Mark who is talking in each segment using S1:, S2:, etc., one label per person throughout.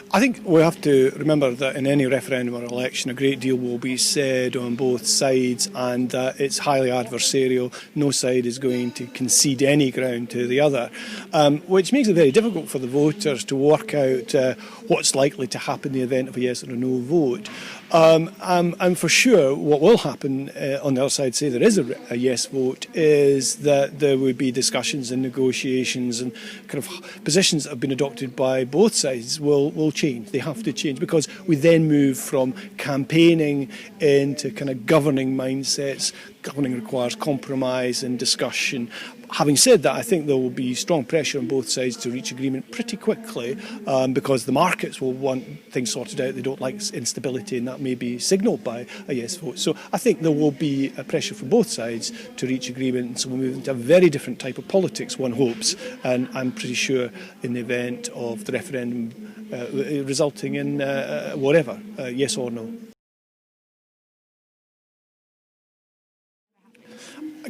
S1: I think we have to remember that in any referendum or election a great deal will be said on both sides, and it's highly adversarial. No side is going to concede any ground to the other, which makes it very difficult for the voters to work out what's likely to happen in the event of a yes or a no vote. And for sure what will happen on the other side, say there is a yes vote, is that there would be discussions and negotiations, and kind of positions that have been adopted by both sides will change. They have to change, because we then move from campaigning into kind of governing mindsets. Governing requires compromise and discussion. Having said that, I think there will be strong pressure on both sides to reach agreement pretty quickly, because the markets will want things sorted out. They don't like instability, and that may be signalled by a yes vote. So I think there will be a pressure from both sides to reach agreement, and so we'll move into a very different type of politics, one hopes, and I'm pretty sure in the event of the referendum resulting in whatever, yes or no.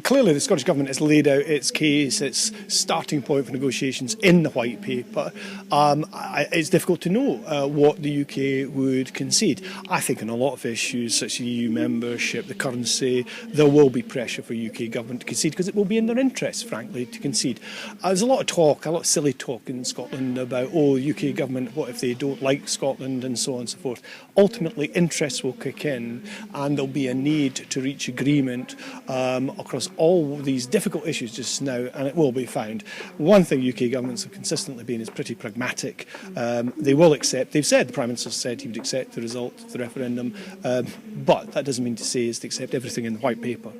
S1: Clearly, the Scottish Government has laid out its case, its starting point for negotiations in the White Paper. It's difficult to know what the UK would concede. I think on a lot of issues, such as EU membership, the currency, there will be pressure for UK Government to concede, because it will be in their interests, frankly, to concede. There's a lot of talk, a lot of silly talk in Scotland about, UK Government, what if they don't like Scotland, and so on and so forth. Ultimately, interests will kick in, and there'll be a need to reach agreement across all these difficult issues just now, and it will be found. One thing UK governments have consistently been is pretty pragmatic. They will accept, they've said, the Prime Minister said he would accept the result of the referendum, but that doesn't mean to say is to accept everything in the White Paper.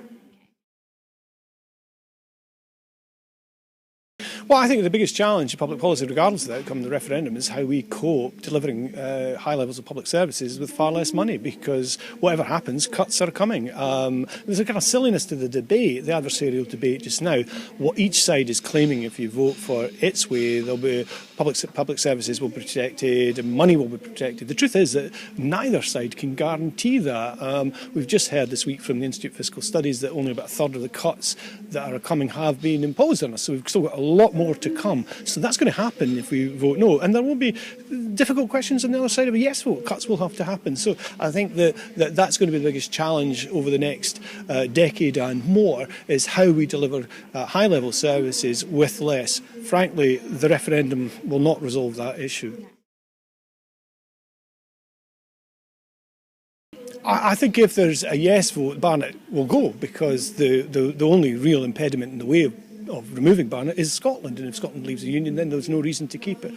S1: Well, I think the biggest challenge in public policy, regardless of the outcome of the referendum, is how we cope delivering high levels of public services with far less money, because whatever happens, cuts are coming. There's a kind of silliness to the debate, the adversarial debate just now. What each side is claiming, if you vote for its way, there'll be public services will be protected and money will be protected. The truth is that neither side can guarantee that. We've just heard this week from the Institute of Fiscal Studies that only about a third of the cuts that are coming have been imposed on us. So we've still got a lot more to come. So that's going to happen if we vote no. And there will be difficult questions on the other side of a yes vote. Cuts will have to happen. So I think that's going to be the biggest challenge over the next decade and more, is how we deliver high-level services with less. Frankly, the referendum will not resolve that issue. I think if there's a yes vote, Barnett will go, because the only real impediment in the way of removing Barnett is Scotland, and if Scotland leaves the Union, then there's no reason to keep it.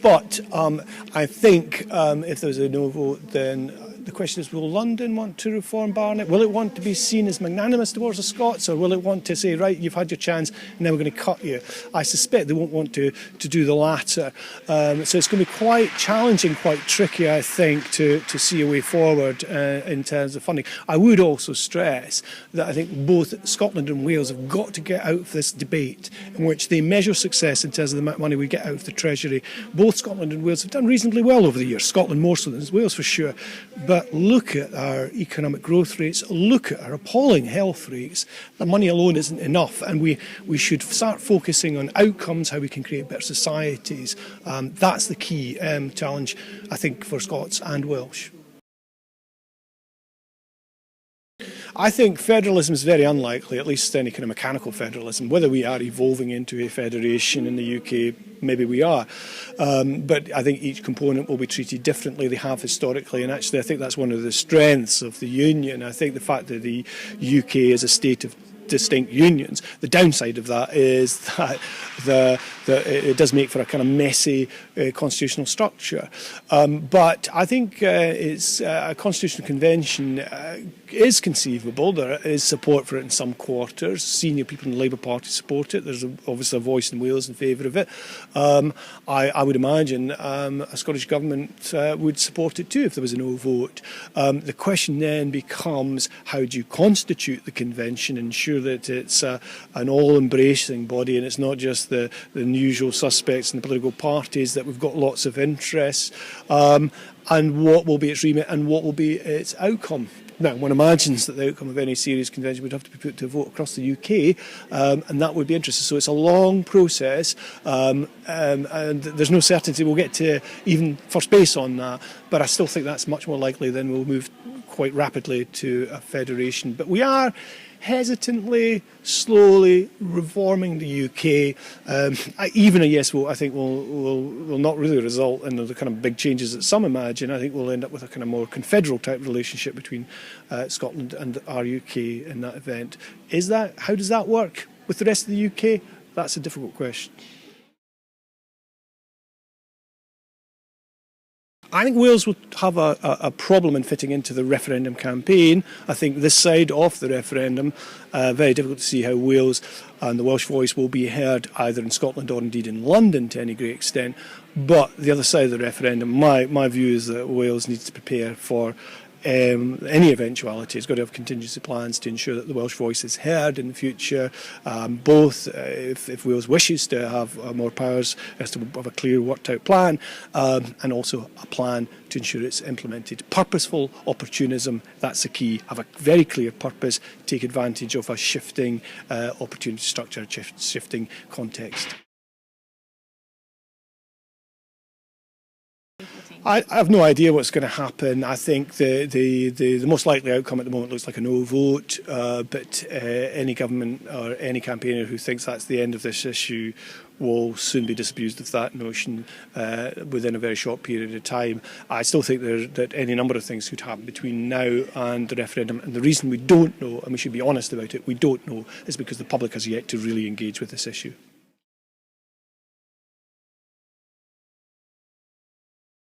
S1: But I think if there's a no vote, then the question is, will London want to reform Barnett? Will it want to be seen as magnanimous towards the Scots, or will it want to say, right, you've had your chance, and now we're going to cut you? I suspect they won't want to do the latter. So it's going to be quite challenging, quite tricky, I think, to see a way forward in terms of funding. I would also stress that I think both Scotland and Wales have got to get out of this debate in which they measure success in terms of the amount of money we get out of the Treasury. Both Scotland and Wales have done reasonably well over the years, Scotland more so than Wales for sure. But look at our economic growth rates, look at our appalling health rates. The money alone isn't enough, and we should start focusing on outcomes, how we can create better societies. That's the key challenge, I think, for Scots and Welsh. I think federalism is very unlikely, at least any kind of mechanical federalism. Whether we are evolving into a federation in the UK, maybe we are. But I think each component will be treated differently. They have historically, and actually I think that's one of the strengths of the Union. I think the fact that the UK is a state of distinct unions. The downside of that is that it does make for a kind of messy constitutional structure. But I think it's a constitutional convention is conceivable. There is support for it in some quarters. Senior people in the Labour Party support it. There's obviously a voice in Wales in favour of it. I would imagine a Scottish Government would support it too if there was a no vote. The question then becomes, how do you constitute the convention, ensure that it's an all-embracing body and it's not just the usual suspects in the political parties, that we've got lots of interests, and what will be its remit and what will be its outcome. Now, one imagines that the outcome of any serious convention would have to be put to a vote across the UK, and that would be interesting. So it's a long process, and there's no certainty we'll get to even first base on that, but I still think that's much more likely than we'll move quite rapidly to a federation. But we are hesitantly, slowly reforming the UK. Even a yes vote, I think, will not really result in the kind of big changes that some imagine. I think we'll end up with a kind of more confederal type relationship between Scotland and our UK in that event. How does that work with the rest of the UK? That's a difficult question. I think Wales would have a problem in fitting into the referendum campaign. I think this side of the referendum, very difficult to see how Wales and the Welsh voice will be heard either in Scotland or indeed in London to any great extent. But the other side of the referendum, my view is that Wales needs to prepare for any eventuality. It's got to have contingency plans to ensure that the Welsh voice is heard in the future, both if Wales wishes to have more powers, has to have a clear worked out plan, and also a plan to ensure it's implemented. Purposeful opportunism, that's the key. Have a very clear purpose, take advantage of a shifting opportunity structure, shifting context. I have no idea what's going to happen. I think the most likely outcome at the moment looks like a no vote, but any government or any campaigner who thinks that's the end of this issue will soon be disabused of that notion within a very short period of time. I still think that any number of things could happen between now and the referendum, and the reason we don't know, and we should be honest about it, we don't know, is because the public has yet to really engage with this issue.